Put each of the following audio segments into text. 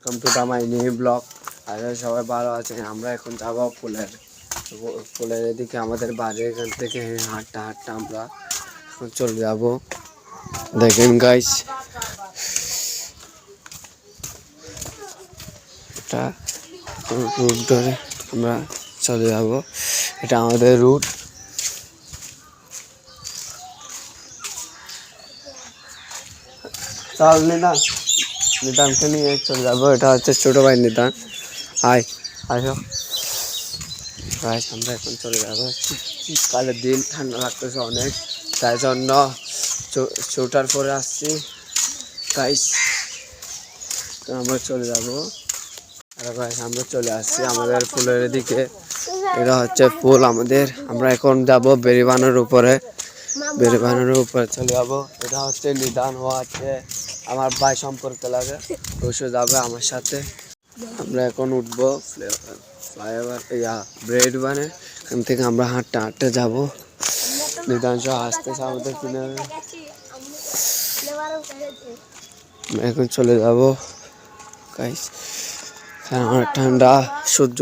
Computer my new blog. আর সবাই ভালো আছেন। আমরা এখন যাবো ফুলের এদিকে। আমাদের বাড়ির এখান থেকে হাঁটতে হাঁটতে আমরা এখন চলে যাব। দেখেন গাইস, এটা রুট ধরে আমরা চলে যাব। এটা আমাদের রুট। চল নিদানকে নিয়ে চলে যাবো। এটা হচ্ছে ছোটো ভাই নিদান। আসো গাইস, আমরা এখন চলে যাবো। শীতকালের দিন, ঠান্ডা লাগতেছে অনেক, তাই জন্য সোয়েটার পরে আসছি গাইস। তো আমরা চলে যাবো। আর গাইস, আমরা চলে আসছি আমাদের ফুলের দিকে। এটা হচ্ছে ফুল আমাদের। আমরা এখন যাব বেরিবানের উপরে। বেরিবানের উপরে চলে যাবো। এটা হচ্ছে নিদান, ও আছে আমার ভাই সম্পর্কে লাগে, ওসে যাবে আমার সাথে। আমরা এখন উঠবো ফ্লাইওভার ব্রেড বানে। এখান থেকে আমরা হাঁটতে হাঁটতে যাবো। নিদান সহ আসতেছে আমাদের কিনে। এখন চলে যাবো গাইস। অনেক ঠান্ডা, সূর্য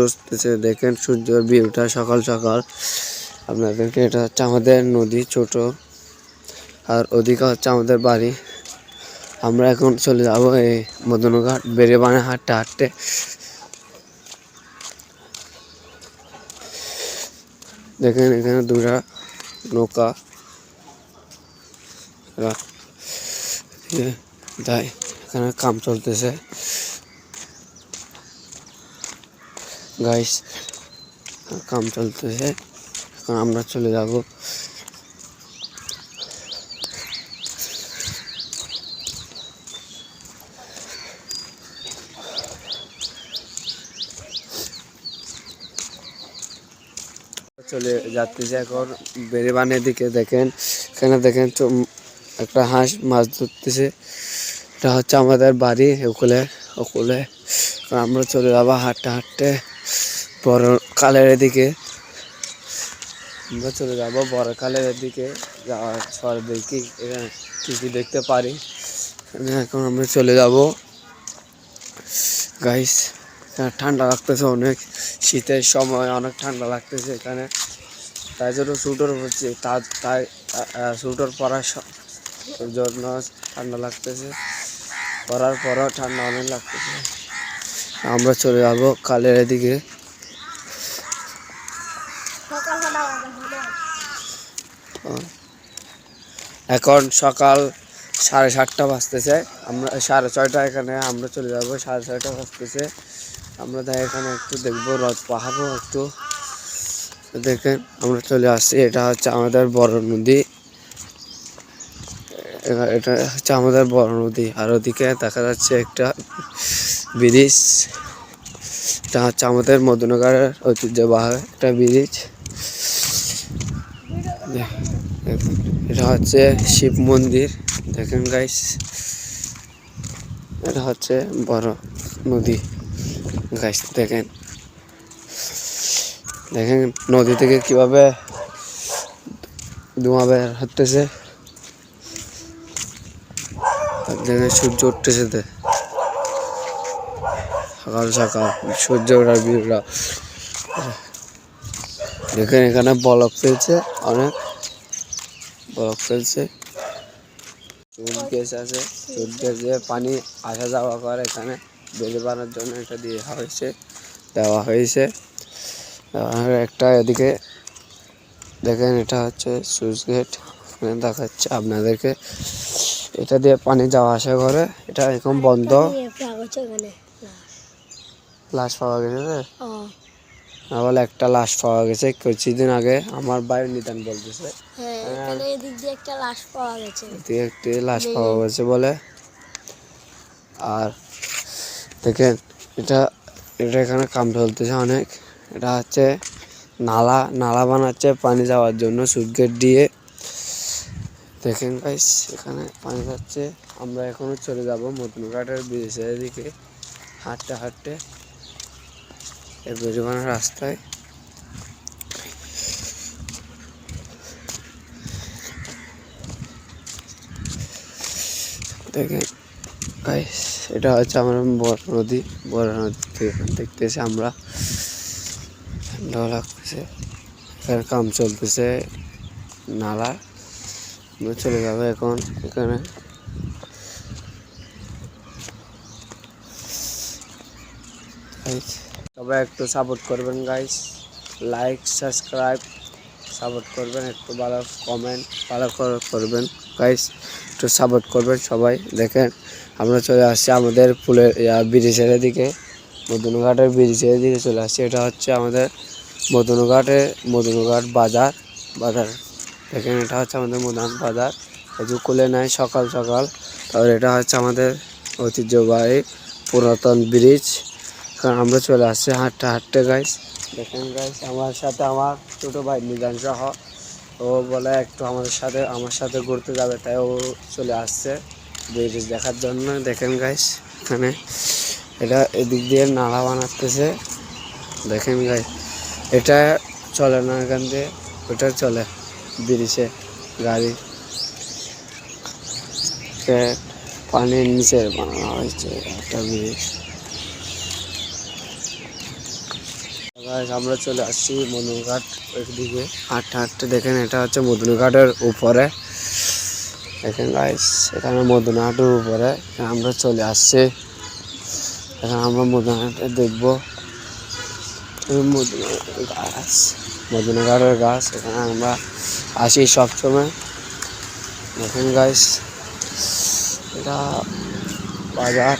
উঠতেছে। দেখেন সূর্যের ভিউটা সকাল সকাল আপনাদেরকে। এটা হচ্ছে আমাদের নদী ছোট, আর ওদিকে হচ্ছে আমাদের বাড়ি। আমরা এখন চলে যাব এই মদনঘাট বেরিবানে হাঁটতে হাঁটতে। দেখেন এখানে দুটা নৌকা তাই এখানে কাম চলতেছে গাইস, কাম চলতেছে। এখন আমরা চলে যাব। চলে যাচ্তেছে এখন বেরিবানের দিকে। দেখেন এখানে দেখেন একটা হাঁস মাছ ধরতেছে। এটা হচ্ছে আমাদের বাড়ি ওকুলে। আমরা চলে যাবো হাঁটতে হাঁটতে বড় কালের দিকে। আমরা চলে যাবো বড় কালের দিকে, যাওয়ার পর দেখি এখানে কী কী দেখতে পারি। এখন আমরা চলে যাব গাইস। ঠান্ডা লাগতেছে অনেক, শীতের সময় অনেক ঠান্ডা লাগতেছে এখানে, তাই জন্য সুইটার পরছি। তাই সুইটার পরার জন্য ঠান্ডা লাগতেছে, পরার পরও ঠান্ডা অনেক লাগতেছে। আমরা চলে যাব কালের দিকে। এখন সকাল 7:30 বাজতেছে। আমরা 6:30 এখানে আমরা চলে যাব। 6:30 বাজতেছে। আমরা তাই এখানে একটু দেখবো, রথ পাহাবো একটু। দেখেন আমরা চলে আসছি। এটা হচ্ছে আমাদের বড় নদী। এটা হচ্ছে আমাদের বড় নদী। আর ওদিকে দেখা যাচ্ছে একটা ব্রিজ। এটা হচ্ছে আমাদের মদনঘাটের ঐতিহ্যবাহী একটা ব্রিজ। এটা হচ্ছে শিব মন্দির। দেখেন গাইস, এটা হচ্ছে বড় নদী গাইস। দেখেন দেখেন নদী থেকে কিভাবে ধোঁয়া বের হতেছে। দেখেন সূর্য উঠতেছে, সকাল সকাল সূর্য ওঠার ভিউটা দেখেন। এখানে বরফ ফেলছে, অনেক বরফ ফেলছে। সুটকেস আছে, সুটকেস দিয়ে পানি আসা যাওয়া করে। এখানে বেরিবানোর জন্য এটা দেওয়া হয়েছে। আর একটা এদিকে দেখেন, এটা হচ্ছে সুইচ গেট। এখানে দেখাচ্ছে আপনাদেরকে, এটা দিয়ে পানি যাওয়া আসা করে। এটা এখন বন্ধ। লাশ পাওয়া গেছে, বলে একটা লাশ পাওয়া গেছে কিছুদিন আগে। আমার ভাই নিদান বলতেছে একটা লাশ পাওয়া গেছে বলে। আর দেখেন এটা এখানে কাম চলতেছে অনেক। এটা হচ্ছে নালা বানাচ্ছে পানি যাওয়ার জন্য সুইচ গেট দিয়ে। দেখেন গাইস, এখানে পানি যাচ্ছে। আমরা এখনো চলে যাব মদনঘাটের ব্রিজের দিকে হাঁটতে হাঁটতে এই বেরিবানের রাস্তায়। দেখেন গাইস। এটা হচ্ছে আমার বড় নদী থেকে দেখতেছি আমরা, ঠান্ডাও লাগতেছে, এখানে কাম চলতেছে নালা, আমরা চলে যাবো এখন এখানে। সবাই একটু সাপোর্ট করবেন গাইস, লাইক সাবস্ক্রাইব সাপোর্ট করবেন, একটু ভালো কমেন্ট ভালো করবেন গাইস, একটু সাপোর্ট করবেন সবাই। দেখেন আমরা চলে আসছি আমাদের পুলের ব্রিজের দিকে, মদনঘাটের ব্রিজের দিকে চলে আসছি। এটা হচ্ছে আমাদের মদনঘাট বাজার। দেখেন এটা হচ্ছে আমাদের মদন বাজার, একটু খুলে নেয় সকাল সকাল। তারপর এটা হচ্ছে আমাদের ঐতিহ্যবাহী পুরাতন ব্রিজ, কারণ আমরা চলে আসছি হাঁটতে গাইস। দেখেন গাইস আমার সাথে আমার ছোটো ভাই নিদান সহ, ও বলে একটু আমার সাথে ঘুরতে যাবে, তাই ও চলে আসছে ব্রিজ দেখার জন্য। দেখেন গাইস এখানে এটা এদিক দিয়ে নালা বানাতেছে। দেখেন গাইস এটা চলে না, এখান দিয়ে ওটা চলে ব্রিজে গাড়ি, পানির নিচে বানানো হয়েছে একটা ব্রিজ। আমরা চলে আসছি মদনঘাট ওইদিকে হাঁটতে। দেখেন এটা হচ্ছে মদনঘাটের উপরে, দেখেন গাইস এখানে মদনঘাটের উপরে আমরা চলে আসছি। এখানে আমরা মদনঘাটে দেখবো মদনঘাটের গাছ, এখানে আমরা আসি সবসময়। দেখেন গাইস এটা বাজার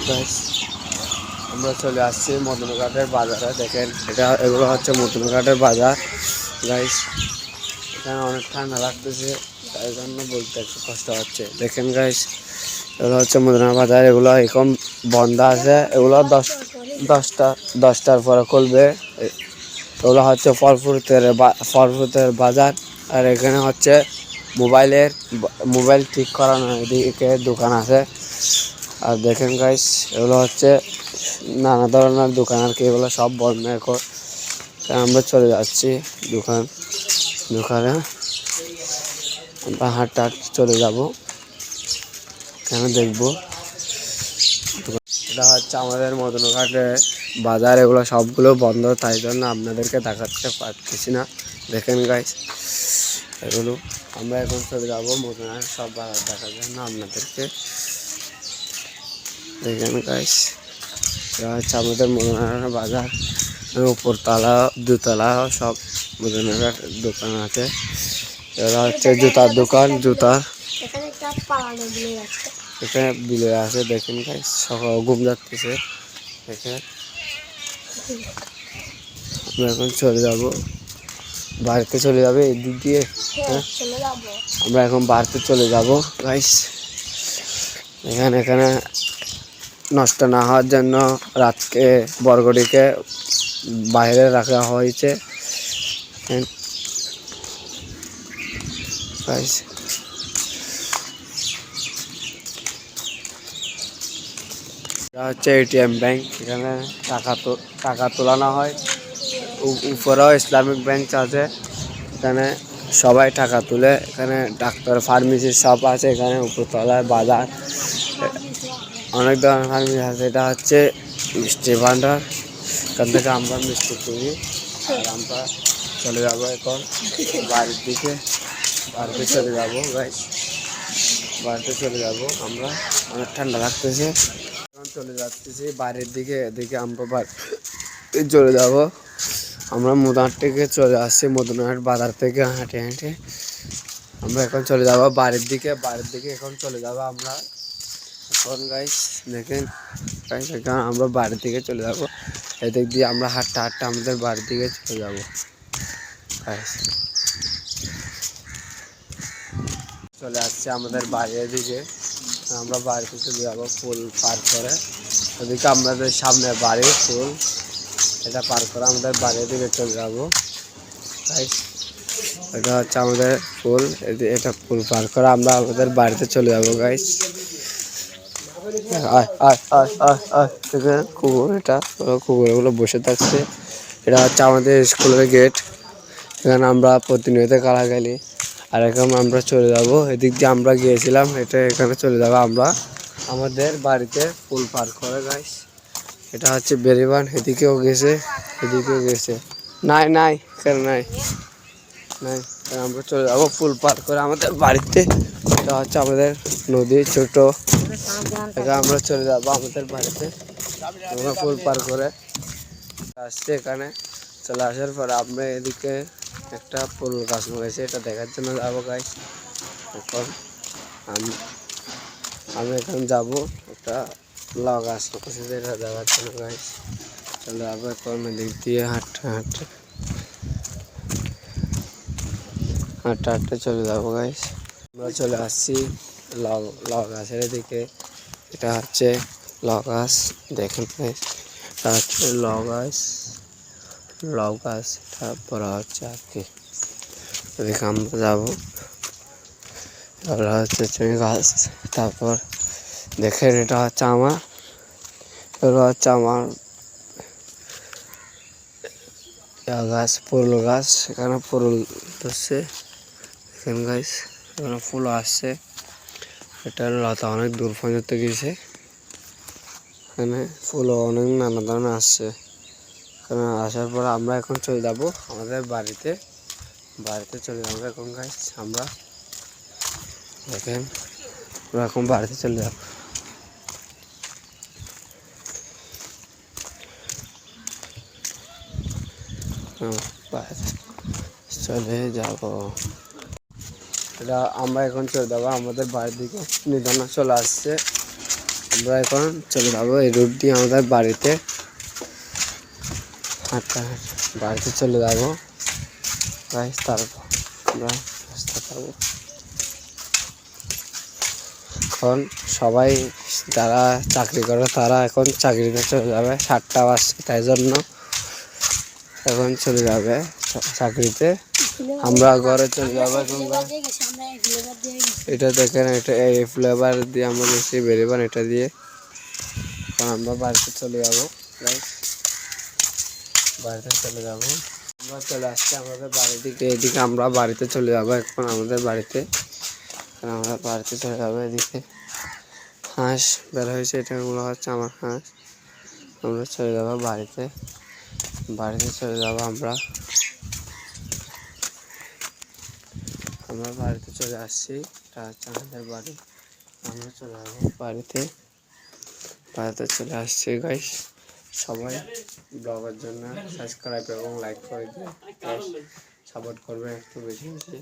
গাইস, আমরা চলে আসছি মদনঘাটের বাজারে। দেখেন এগুলো হচ্ছে মদনঘাটের বাজার গাইস, এখানে অনেক ঠান্ডা লাগতেছে, তাই জন্য বলতে একটু কষ্ট হচ্ছে। দেখেন গাইস এগুলো হচ্ছে মদনঘাট বাজার, এগুলো এখন বন্ধ আছে, এগুলো 10টার পরে খুলবে। এগুলো হচ্ছে ফলফ্রুটের বাজার। আর এখানে হচ্ছে মোবাইল ঠিক করানো এদিকে দোকান আছে। আর দেখেন গাইস এগুলো হচ্ছে নানা ধরনের দোকান আর কি, এগুলো সব বন্ধ এখন। আমরা চলে যাচ্ছি দোকানে আমরা হাঁটতে চলে যাব, কেন দেখবো। এটা হচ্ছে আমাদের মদনঘাটের বাজার, এগুলো সবগুলো বন্ধ, তাই জন্য আপনাদেরকে দেখাতে পারতেছি না। দেখেন গাইস এগুলো আমরা এখন চলে যাবো মদনঘাট সব বাজার দেখার জন্য আপনাদেরকে। দেখেন গাইস এটা হচ্ছে আমাদের মদনঘাটের বাজার, উপরতলা দুতলা সব মদনঘাট দোকান আছে। এটা হচ্ছে জুতার দোকান, এখানে বিলে আছে। দেখেন গাইস সকাল ঘুম যাচ্ছে। দেখেন আমরা এখন চলে যাব বাড়িতে, চলে যাবে এদিক দিয়ে। হ্যাঁ আমরা এখন বাড়িতে চলে যাব গাইস। এখানে নষ্ট না হওয়ার জন্য রাতকে বরগড়িকে বাইরে রাখা হয়েছে গাইস। এটা হচ্ছে এটিএম ব্যাংক, এখানে টাকা তোলানো হয়। উপরেও ইসলামিক ব্যাংক আছে, এখানে সবাই টাকা তুলে। এখানে ডাক্তার ফার্মেসি সব আছে, এখানে উপরতলায় বাজার অনেক ধরনের ফার্মেসি আছে। এটা হচ্ছে মিষ্টি ভান্ডার, এখান থেকে আমরা মিষ্টি কিনি। আর আমরা চলে যাবো এখন বাড়ির দিকে, বাড়িতে চলে যাবো গাইস, বাড়িতে চলে যাবো আমরা, অনেক ঠান্ডা লাগতেছে। এখন চলে যাচ্ছি বাড়ির দিকে, এদিকে আমরা বাড়িতে চলে যাব। আমরা মদনঘাট থেকে চলে আসছি, মদনঘাট বাজার থেকে হেঁটে আমরা এখন চলে যাব বাড়ির দিকে এখন চলে যাব আমরা এখন গাইস। দেখেন গাইস এখন আমরা বাড়ির দিকে চলে যাব, এদিক দিয়ে আমরা হাঁটতে আমাদের বাড়ির দিকে চলে যাব গাইস। চলে আসছে আমাদের বাড়ির দিকে, আমরা বাড়িতে চলে যাবো ফুল পার করে। ওদিকে আমাদের সামনে বাড়ি, ফুল এটা পার করে আমাদের বাড়ির দিকে চলে যাবো গাইস। এটা হচ্ছে আমাদের ফুল, এটা ফুল পার করে আমরা আমাদের বাড়িতে চলে যাবো গাইস। কুকুর, এটা কুকুরগুলো বসে থাকছে। এটা হচ্ছে আমাদের স্কুলের গেট, এখানে আমরা প্রতিনিয়ত গালাগালি। আর এখন আমরা চলে যাব এদিক দিয়ে আমরা গিয়েছিলাম, এটা এখানে চলে যাবো আমরা আমাদের বাড়িতে ফুল পার করে গাইস। এটা হচ্ছে বেরিবান, এদিকেও গেছে এদিকেও গেছে। নাই নাই কেন নাই নাই, আমরা চলে যাবো ফুল পার করে আমাদের বাড়িতে। এটা হচ্ছে আমাদের নদী ছোট, এটা আমরা চলে যাবো আমাদের বাড়িতে। আমরা ফুল পার করে আসছি এখানে। চলে আসার পর আমরা এদিকে একটা ফুল গাছ লাগাইছি, এটা দেখার জন্য যাবো গাইস। এখন আমি আমি এখন যাবো একটা লাউ গাছ লাগাইছি, এটা দেখার জন্য গাইস। চলে যাবো এখন এদিক দিয়ে হাঁটতে হাঁটতে হাঁটতে হাঁটতে চলে যাবো গাইস। আমরা চলে আসছি লাউ লাউ গাছের এদিকে। এটা হচ্ছে লাউ গাছ, দেখেন গাইস। এটা হচ্ছে লাউ গাছ, লাউ গাছ তারপর হচ্ছে আর কি এদিকে আমরা যাবো। এগুলো হচ্ছে চুই গাছ। তারপর দেখেন এটা হচ্ছে আমার, এগুলো হচ্ছে আমার গাছ, ফুল গাছ। এখানে ফুল ধরছে দেখেন গাইস, এখানে ফুল আসছে। এটার লতা অনেক দূর পর্যন্ত গেছে, এখানে ফুলও অনেক নানা ধরনের আসছে। এখানে আসার পর আমরা এখন চলে যাবো আমাদের বাড়িতে। বাড়িতে চলে যাবো এখন গাইস আমরা, দেখেন আমরা এখন বাড়িতে চলে যাবো। বাড়িতে চলে যাব, এটা আমরা এখন চলে যাবো আমাদের বাড়ির দিকে। নিদানা চলে আসছে, আমরা এখন চলে যাবো এই রুট দিয়ে আমাদের বাড়িতে। হাঁটতে বাড়িতে চলে যাবো গাইস, তারপর আমরা রাস্তা পাবো। এখন সবাই যারা চাকরি করে তারা এখন চাকরিতে চলে যাবে, 7টা বাজছে তাই জন্য এখন চলে যাবে চাকরিতে। আমরা ঘরে চলে যাবো এখন। এটা দেখেন, এটা এই ফ্লেভার দিয়ে আমরা গেছি বেরিবান, এটা দিয়ে এখন আমরা বাড়িতে চলে যাবো গাইস। বাড়িতে চলে যাবো, আমরা চলে আসছি আমাদের বাড়ির দিকে। এদিকে আমরা বাড়িতে চলে যাবো এখন আমাদের বাড়িতে। আমরা বাড়িতে চলে যাবো এদিকে। হাঁস বের হয়েছে, এটাগুলো হচ্ছে আমার হাঁস। আমরা চলে যাবো বাড়িতে, বাড়িতে চলে যাবো আমরা। আমরা বাড়িতে চলে আসছি, এটা হচ্ছে আমাদের বাড়ি। আমরা চলে যাবো বাড়িতে, বাড়িতে চলে আসছি গাইস। সবাই ব্লগের জন্য সাবস্ক্রাইব এবং লাইক করে দিয়ে সাপোর্ট করবেন একটু বেশি বেশি।